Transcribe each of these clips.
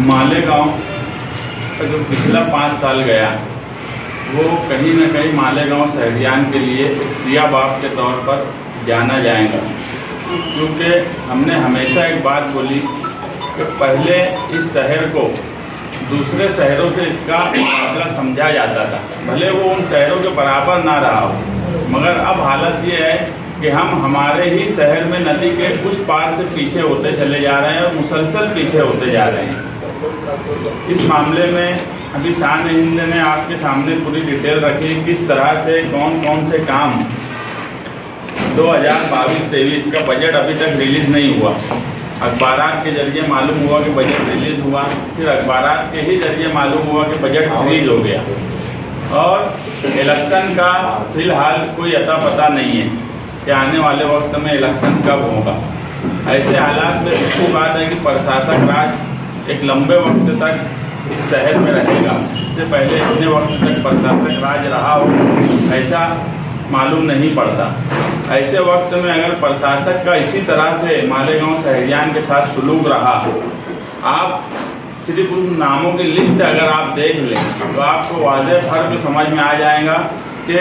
मालेगांव का जो पिछला 5 साल गया वो कहीं ना कहीं मालेगांव शहरियान के लिए एक सिया बाप के तौर पर जाना जाएगा, क्योंकि हमने हमेशा एक बात बोली कि पहले इस शहर को दूसरे शहरों से इसका मुकाबला समझा जाता था, भले वो उन शहरों के बराबर ना रहा हो, मगर अब हालत ये है कि हम हमारे ही शहर में नदी के उस पार से पीछे होते चले जा रहे हैं और मुसलसल पीछे होते जा रहे हैं। इस मामले में अभी शान हिंद ने आपके सामने पूरी डिटेल रखी, किस तरह से कौन कौन से काम 2022-23 का बजट अभी तक रिलीज़ नहीं हुआ। अखबारात के जरिए मालूम हुआ कि बजट रिलीज़ हुआ, फिर अखबारात के ही जरिए मालूम हुआ कि बजट रिलीज हो गया, और इलेक्शन का फिलहाल कोई अता पता नहीं है कि आने वाले वक्त में इलेक्शन कब होगा। ऐसे हालात में दूसरी बात है कि प्रशासक राज एक लंबे वक्त तक इस शहर में रहेगा। इससे पहले इतने वक्त तक प्रशासक राज रहा हो ऐसा मालूम नहीं पड़ता। ऐसे वक्त में अगर प्रशासक का इसी तरह से मालेगांव शहरियान के साथ सलूक रहा, आप सिर्फ उन नामों की लिस्ट अगर आप देख लें तो आपको वाज़ेह फर्क समझ में आ जाएगा कि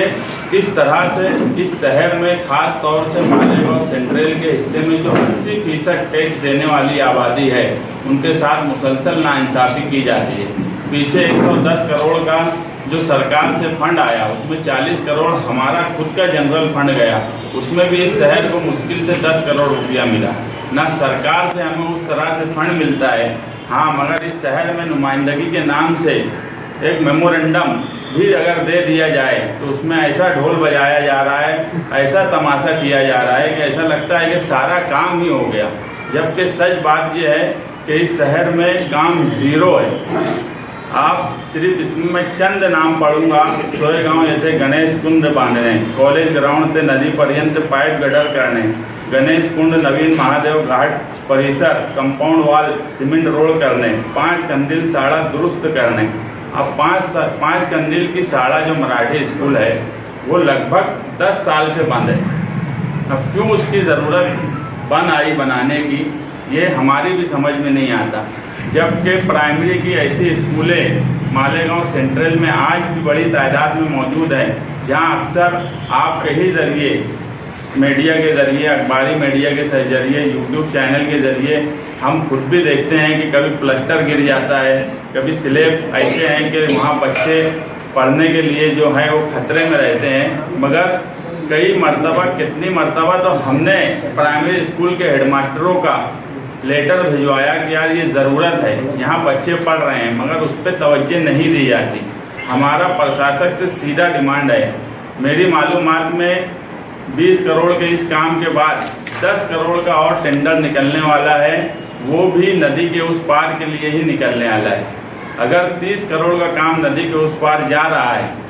किस तरह से इस शहर में ख़ास तौर से मालेगांव सेंट्रल के हिस्से में जो 80% टैक्स देने वाली आबादी है उनके साथ मुसलसल नाइंसाफ़ी की जाती है। पीछे 110 करोड़ का जो सरकार से फंड आया उसमें 40 करोड़ हमारा खुद का जनरल फंड गया, उसमें भी इस शहर को मुश्किल से 10 करोड़ रुपया मिला। ना सरकार से हमें उस तरह से फंड मिलता है, हाँ, मगर इस शहर में नुमाइंदगी के नाम से एक मेमोरेंडम भी अगर दे दिया जाए तो उसमें ऐसा ढोल बजाया जा रहा है, ऐसा तमाशा किया जा रहा है कि ऐसा लगता है कि सारा काम ही हो गया, जबकि सच बात यह है कि इस शहर में काम ज़ीरो है। आप सिर्फ इसमें मैं चंद नाम पढ़ूंगा। सोएगांव येथे गणेश कुंड बांधणे, कॉलेज ग्राउंड ते नदी पर्यंत पाइप गटर करणे, गणेश कुंड नवीन महादेव घाट परिसर कंपाउंड वॉल सीमेंट रोड करने, 5 कंदील शाला दुरुस्त करने। अब 5 कंदील की शाला जो मराठी स्कूल है वो लगभग 10 साल से बंद है। अब क्यों उसकी ज़रूरत बन आई बनाने की, ये हमारी भी समझ में नहीं आता, जबकि प्राइमरी की ऐसी स्कूलें मालेगांव सेंट्रल में आज भी बड़ी तादाद में मौजूद हैं, जहां अक्सर आपके ही ज़रिए, मीडिया के ज़रिए, अखबारी मीडिया के ज़रिए, यूट्यूब चैनल के ज़रिए हम खुद भी देखते हैं कि कभी प्लास्टर गिर जाता है, कभी स्लेब ऐसे हैं कि वहाँ बच्चे पढ़ने के लिए जो है वो खतरे में रहते हैं। मगर कई मरतबा, कितनी मरतबा तो हमने प्राइमरी स्कूल के हेडमास्टरों का लेटर भिजवाया कि यार ये ज़रूरत है, यहाँ बच्चे पढ़ रहे हैं, मगर उस पर तवज्जो नहीं दी जाती। हमारा प्रशासक से सीधा डिमांड है, मेरी मालूमात में 20 करोड़ के इस काम के बाद 10 करोड़ का और टेंडर निकलने वाला है, वो भी नदी के उस पार के लिए ही निकलने वाला है। अगर 30 करोड़ का काम नदी के उस पार जा रहा है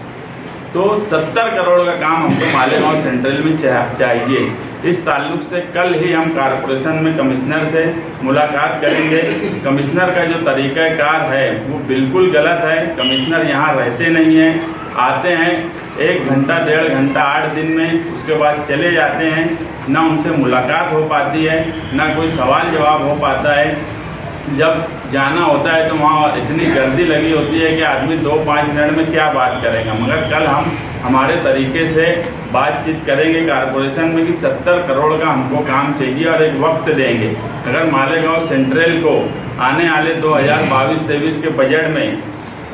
तो 70 करोड़ का काम हमको मालेगांव सेंट्रल में चाहिए। इस ताल्लुक से कल ही हम कॉरपोरेशन में कमिश्नर से मुलाकात करेंगे। कमिश्नर का जो तरीक़ाकार है वो बिल्कुल गलत है। कमिश्नर यहाँ रहते नहीं हैं, आते हैं 1 घंटा 1.5 घंटा 8 दिन में, उसके बाद चले जाते हैं। ना उनसे मुलाकात हो पाती है, ना कोई सवाल जवाब हो पाता है। जब जाना होता है तो वहाँ इतनी गर्दी लगी होती है कि आदमी 2-5 मिनट में क्या बात करेगा। मगर कल हम हमारे तरीके से बातचीत करेंगे कॉरपोरेशन में कि 70 करोड़ का हमको काम चाहिए और एक वक्त देंगे। अगर मालेगांव सेंट्रल को आने वाले 2022-23 के बजट में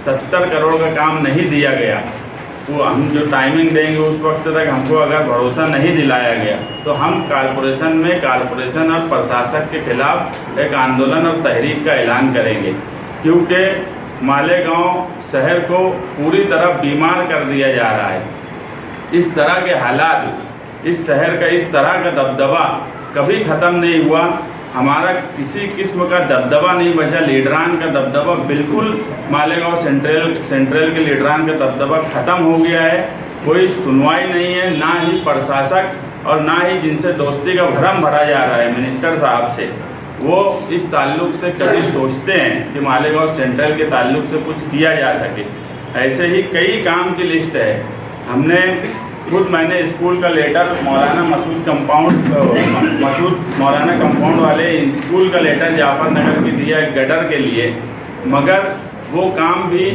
70 करोड़ का काम नहीं दिया गया, वो हम जो टाइमिंग देंगे उस वक्त तक हमको अगर भरोसा नहीं दिलाया गया तो हम कॉरपोरेशन और प्रशासक के खिलाफ एक आंदोलन और तहरीक का ऐलान करेंगे, क्योंकि मालेगांव शहर को पूरी तरह बीमार कर दिया जा रहा है। इस तरह के हालात, इस शहर का इस तरह का दबदबा कभी ख़त्म नहीं हुआ। हमारा किसी किस्म का दबदबा नहीं बचा, लीडरान का दबदबा बिल्कुल मालेगांव सेंट्रल के लीडरान का दबदबा ख़त्म हो गया है। कोई सुनवाई नहीं है, ना ही प्रशासक और ना ही जिनसे दोस्ती का भरम भरा जा रहा है मिनिस्टर साहब से, वो इस ताल्लुक से कभी सोचते हैं कि मालेगांव सेंट्रल के ताल्लुक से कुछ किया जा सके। ऐसे ही कई काम की लिस्ट है। मैंने स्कूल का लेटर मौलाना मसूद मौलाना कंपाउंड वाले स्कूल का लेटर जाफर नगर की दिया गटर के लिए, मगर वो काम भी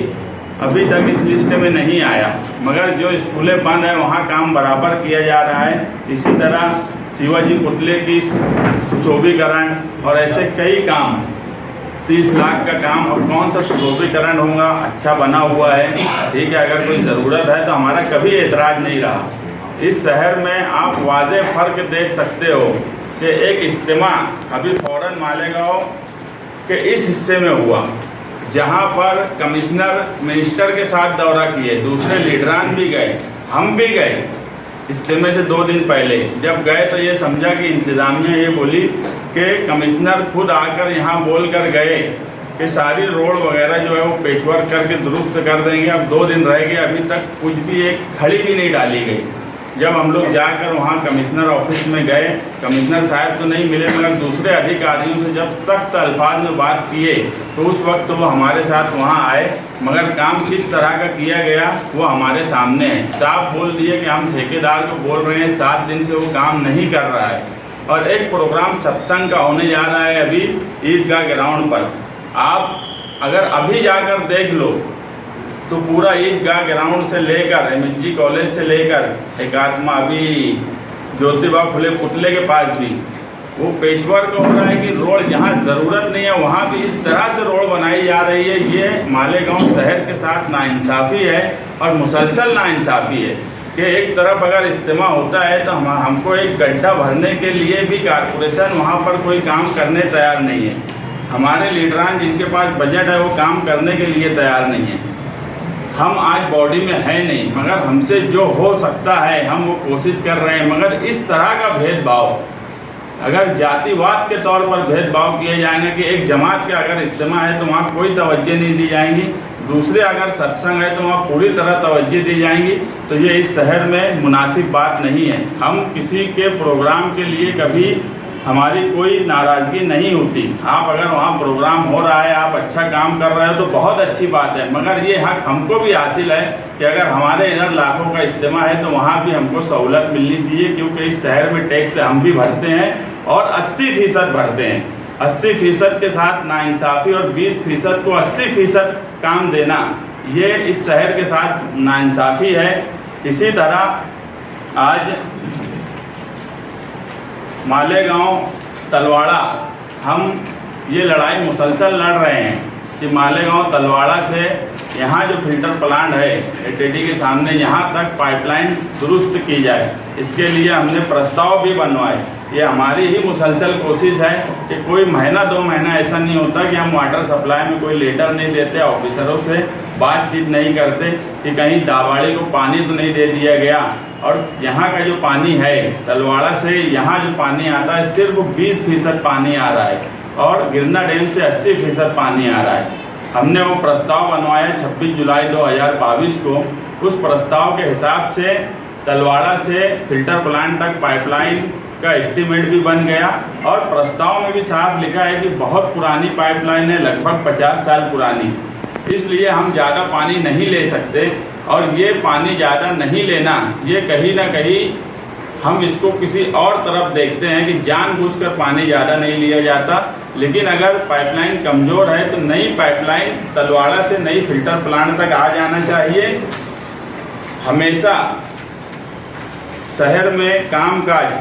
अभी तक इस लिस्ट में नहीं आया। मगर जो स्कूलें बंद है वहाँ काम बराबर किया जा रहा है। इसी तरह शिवाजी पुतले की सुशोभीकरण और ऐसे कई काम, 30 लाख का काम, और कौन सा सुशोभीकरण होगा, अच्छा बना हुआ है, ठीक है। अगर कोई ज़रूरत है तो हमारा कभी एतराज़ नहीं रहा। इस शहर में आप वाज़ेह फ़र्क देख सकते हो कि एक इज्तिमा अभी फ़ौरन मालेगांव के इस हिस्से में हुआ, जहां पर कमिश्नर मिनिस्टर के साथ दौरा किए, दूसरे लीडरान भी गए, हम भी गए। इज्तिमे से 2 दिन पहले जब गए तो ये समझा कि इंतज़ामिया ये बोली कि कमिश्नर खुद आकर यहाँ बोल कर गए कि सारी रोड वगैरह जो है वो पेचवर्क करके दुरुस्त कर देंगे। अब 2 दिन रह गए, अभी तक कुछ भी एक खड़ी भी नहीं डाली गई। जब हम लोग जाकर वहाँ कमिश्नर ऑफिस में गए, कमिश्नर साहब तो नहीं मिले, मगर दूसरे अधिकारियों से जब सख्त अल्फाज में बात किए तो उस वक्त वो हमारे साथ वहाँ आए। मगर काम किस तरह का किया गया वो हमारे सामने है। साफ बोल दिए कि हम ठेकेदार को बोल रहे हैं 7 दिन से वो काम नहीं कर रहा है। और एक प्रोग्राम सत्संग का होने जा रहा है अभी ईदगाह ग्राउंड पर। आप अगर अभी जाकर देख लो तो पूरा ईदगाह ग्राउंड से लेकर MSG कॉलेज से लेकर एकात्मा अभी ज्योतिबा फुले पुतले के पास भी वो पेशवर्क हो रहा है कि रोड जहाँ ज़रूरत नहीं है वहाँ भी इस तरह से रोड बनाई जा रही है। ये मालेगांव शहर के साथ नाइंसाफ़ी है और मुसलसल नाइंसाफ़ी है कि एक तरफ अगर इज्तिमा होता है तो हमको एक गड्ढा भरने के लिए भी कारपोरेशन वहाँ पर कोई काम करने तैयार नहीं है। हमारे लीडरान जिनके पास बजट है वो काम करने के लिए तैयार नहीं है। हम आज बॉडी में है नहीं, मगर हमसे जो हो सकता है हम वो कोशिश कर रहे हैं। मगर इस तरह का भेदभाव, अगर जातिवाद के तौर पर भेदभाव किए जाएंगे कि एक जमात का अगर इज्तिमा है तो वहाँ कोई तवज्जो नहीं दी जाएंगी, दूसरे अगर सत्संग है तो वहाँ पूरी तरह तवज्जो दी जाएंगी, तो ये इस शहर में मुनासिब बात नहीं है। हम किसी के प्रोग्राम के लिए कभी हमारी कोई नाराज़गी नहीं होती। आप अगर वहाँ प्रोग्राम हो रहा है, आप अच्छा काम कर रहे हो तो बहुत अच्छी बात है। मगर ये हक हमको भी हासिल है कि अगर हमारे इधर लाखों का इज्तिमा है तो वहाँ भी हमको सहूलत मिलनी चाहिए, क्योंकि इस शहर में टैक्स हम भी भरते हैं और 80% भरते हैं। 80% के साथ नाइंसाफ़ी और 20% को 80% काम देना, ये इस शहर के साथ नाइंसाफ़ी है। इसी तरह आज मालेगांव तलवाड़ा हम ये लड़ाई मुसलसल लड़ रहे हैं कि मालेगांव तलवाड़ा से यहाँ जो फिल्टर प्लांट है ATD के सामने यहाँ तक पाइपलाइन दुरुस्त की जाए। इसके लिए हमने प्रस्ताव भी बनवाए। ये हमारी ही मुसलसल कोशिश है कि कोई महीना 2 महीना ऐसा नहीं होता कि हम वाटर सप्लाई में कोई लेटर नहीं देते, ऑफिसरों से बातचीत नहीं करते कि कहीं दावाड़ी को पानी तो नहीं दे दिया गया। और यहाँ का जो पानी है तलवाड़ा से यहाँ जो पानी आता है सिर्फ 20% पानी आ रहा है और गिरना डैम से 80% पानी आ रहा है। हमने वो प्रस्ताव बनवाया 26 जुलाई 2022 को। उस प्रस्ताव के हिसाब से तलवाड़ा से फिल्टर प्लांट तक पाइपलाइन का एस्टीमेट भी बन गया और प्रस्ताव में भी साफ लिखा है कि बहुत पुरानी पाइपलाइन है, लगभग 50 साल पुरानी, इसलिए हम ज़्यादा पानी नहीं ले सकते। और ये पानी ज़्यादा नहीं लेना, ये कहीं ना कहीं हम इसको किसी और तरफ देखते हैं कि जानबूझकर पानी ज़्यादा नहीं लिया जाता। लेकिन अगर पाइपलाइन कमज़ोर है तो नई पाइपलाइन तलवाड़ा से नई फिल्टर प्लांट तक आ जाना चाहिए। हमेशा शहर में कामकाज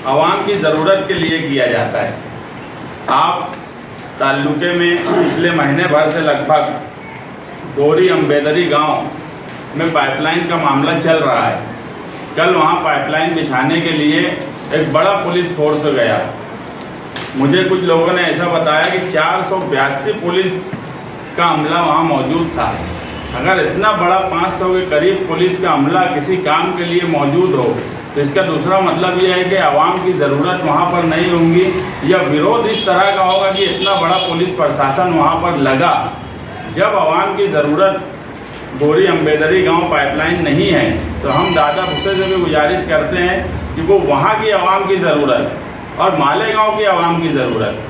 आवाम की ज़रूरत के लिए किया जाता है। आप ताल्लुके में पिछले महीने भर से लगभग गोरी अम्बेदरी गांव में पाइपलाइन का मामला चल रहा है। कल वहां पाइपलाइन बिछाने के लिए एक बड़ा पुलिस फोर्स गया। मुझे कुछ लोगों ने ऐसा बताया कि 482 पुलिस का अमला वहां मौजूद था। अगर इतना बड़ा 500 के करीब पुलिस का अमला किसी काम के लिए मौजूद हो तो इसका दूसरा मतलब ये है कि आवाम की ज़रूरत वहाँ पर नहीं होंगी या विरोध इस तरह का होगा कि इतना बड़ा पुलिस प्रशासन वहाँ पर लगा। जब आवाम की ज़रूरत गोरी अम्बेदरी गांव पाइपलाइन नहीं है तो हम दादा भूसे से भी गुजारिश करते हैं कि वो वहाँ की आवाम की ज़रूरत और मालेगांव की आवाम की ज़रूरत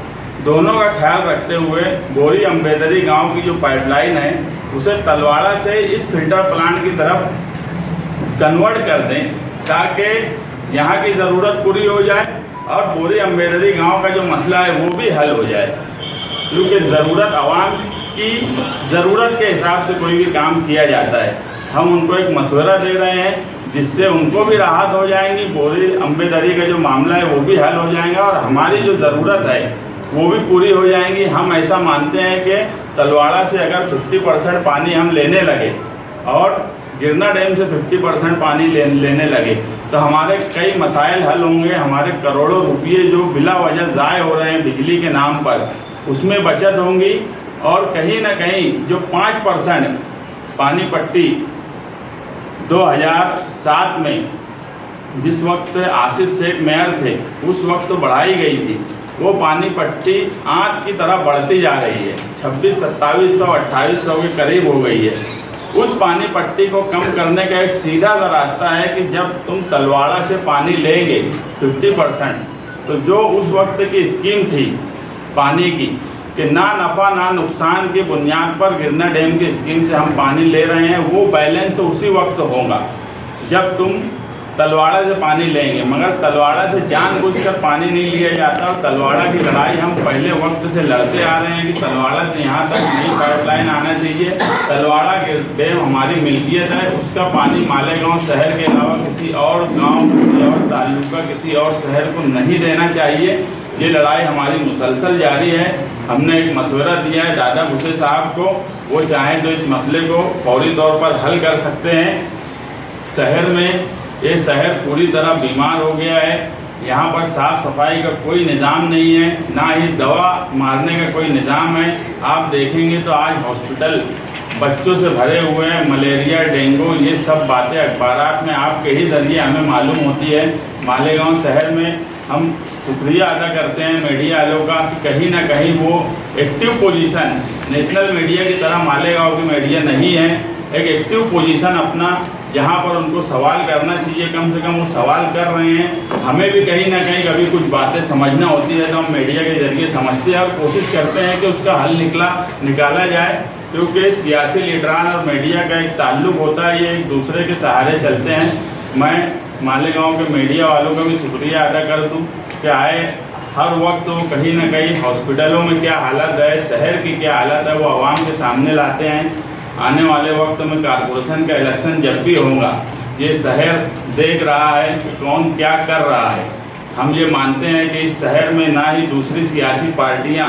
दोनों का ख्याल रखते हुए गोरी अम्बेदरी गांव की जो पाइपलाइन है उसे तलवाड़ा से इस फिल्टर प्लांट की तरफ कन्वर्ट कर दें ताकि यहाँ की ज़रूरत पूरी हो जाए और गोरी अम्बेदरी गांव का जो मसला है वो भी हल हो जाए। क्योंकि ज़रूरत आवाम की ज़रूरत के हिसाब से कोई भी काम किया जाता है। हम उनको एक मशवरा दे रहे हैं जिससे उनको भी राहत हो जाएंगी, पूरी अम्बेदरी का जो मामला है वो भी हल हो जाएगा और हमारी जो ज़रूरत है वो भी पूरी हो जाएंगी। हम ऐसा मानते हैं कि तलवाड़ा से अगर 50% पानी हम लेने लगे और गिरना डैम से 50% पानी लेने लगे तो हमारे कई मसाइल हल होंगे। हमारे करोड़ों रुपये जो बिला वजह ज़ाय हो रहे हैं बिजली के नाम पर, उसमें बचत होंगी। और कहीं ना कहीं जो 5% पानी पट्टी 2007 में जिस वक्त आसिफ शेख मेयर थे उस वक्त तो बढ़ाई गई थी, वो पानी पट्टी आंत की तरह बढ़ती जा रही है, 2600-2700 2800 के करीब हो गई है। उस पानी पट्टी को कम करने का एक सीधा सा रास्ता है कि जब तुम तलवाड़ा से पानी लेंगे 50%, तो जो उस वक्त की स्कीम थी पानी की कि ना नफ़ा ना नुकसान की बुनियाद पर गिरना डैम की स्कीम से हम पानी ले रहे हैं, वो बैलेंस उसी वक्त होगा जब तुम तलवाड़ा से पानी लेंगे। मगर तलवाड़ा से जानबूझकर पानी नहीं लिया जाता और तलवाड़ा की लड़ाई हम पहले वक्त से लड़ते आ रहे हैं कि तलवाड़ा से यहाँ तक नई पाइपलाइन आना चाहिए। तलवाड़ा डैम हमारी मिल्कियत है, उसका पानी मालेगांव शहर के अलावा किसी और गांव, किसी और तालुका, किसी और शहर को नहीं देना चाहिए। ये लड़ाई हमारी मुसलसल जारी है। हमने एक मशवरा दिया है दादा भुसे साहब को, वो चाहें तो इस मसले को फौरी तौर पर हल कर सकते हैं। शहर में ये शहर पूरी तरह बीमार हो गया है, यहाँ पर साफ़ सफाई का कोई निज़ाम नहीं है, ना ही दवा मारने का कोई निज़ाम है। आप देखेंगे तो आज हॉस्पिटल बच्चों से भरे हुए हैं, मलेरिया, डेंगू, ये सब बातें अखबारात में आपके ही ज़रिए हमें मालूम होती है। मालेगांव शहर में हम शुक्रिया अदा करते हैं मीडिया वालों का कि कहीं ना कहीं वो एक्टिव पोजीशन, नेशनल मीडिया की तरह मालेगांव की मीडिया नहीं है, एक एक्टिव पोजीशन अपना जहाँ पर उनको सवाल करना चाहिए कम से कम वो सवाल कर रहे हैं। हमें भी कहीं ना कहीं कभी कुछ बातें समझना होती है तो हम मीडिया के जरिए समझते हैं और कोशिश करते हैं कि उसका हल निकाला जाए, क्योंकि सियासी लीडरान और मीडिया का एक ताल्लुक़ होता है, ये एक दूसरे के सहारे चलते हैं। मैं मालेगांव के मीडिया वालों का भी शुक्रिया अदा कर दूँ कि आए हर वक्त वो कहीं ना कहीं हॉस्पिटलों में क्या हालत है, शहर की क्या हालत है, वो आवाम के सामने लाते हैं। आने वाले वक्त में कारपोरेशन का इलेक्शन जब भी होगा, ये शहर देख रहा है कि कौन क्या कर रहा है। हम ये मानते हैं कि इस शहर में ना ही दूसरी सियासी पार्टियां,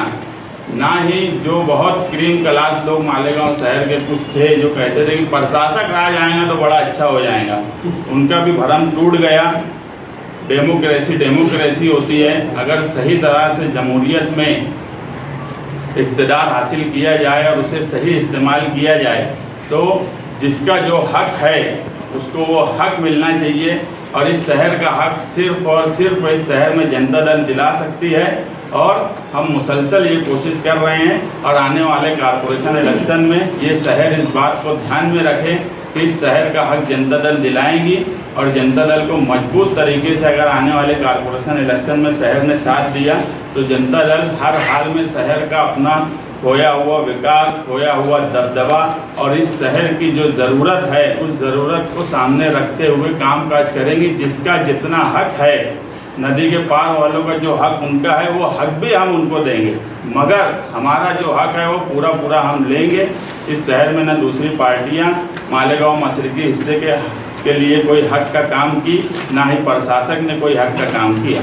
ना ही जो बहुत क्रीम क्लास लोग मालेगांव शहर के कुछ थे जो कहते थे कि प्रशासक राज आएगा तो बड़ा अच्छा हो जाएगा, उनका भी भरम टूट गया। डेमोक्रेसी होती है, अगर सही तरह से जमहूरियत में इक़्तिदार हासिल किया जाए और उसे सही इस्तेमाल किया जाए तो जिसका जो हक है उसको वो हक मिलना चाहिए। और इस शहर का हक सिर्फ और सिर्फ इस शहर में जनता दल दिला सकती है और हम मुसलसल ये कोशिश कर रहे हैं। और आने वाले कारपोरेशन इलेक्शन में ये शहर इस बात को ध्यान में रखे कि इस शहर का हक जनता दल दिलाएंगी और जनता दल को मजबूत तरीके से अगर आने वाले कारपोरेशन इलेक्शन में शहर ने साथ दिया तो जनता दल हर हाल में शहर का अपना खोया हुआ विकास, खोया हुआ दबदबा और इस शहर की जो ज़रूरत है उस ज़रूरत को सामने रखते हुए कामकाज करेंगी। जिसका जितना हक है, नदी के पार वालों का जो हक उनका है वो हक भी हम उनको देंगे, मगर हमारा जो हक है वो पूरा हम लेंगे। इस शहर में न दूसरी पार्टियां मालेगांव मशरकी हिस्से के लिए कोई हक का काम की, ना ही प्रशासक ने कोई हक का काम किया।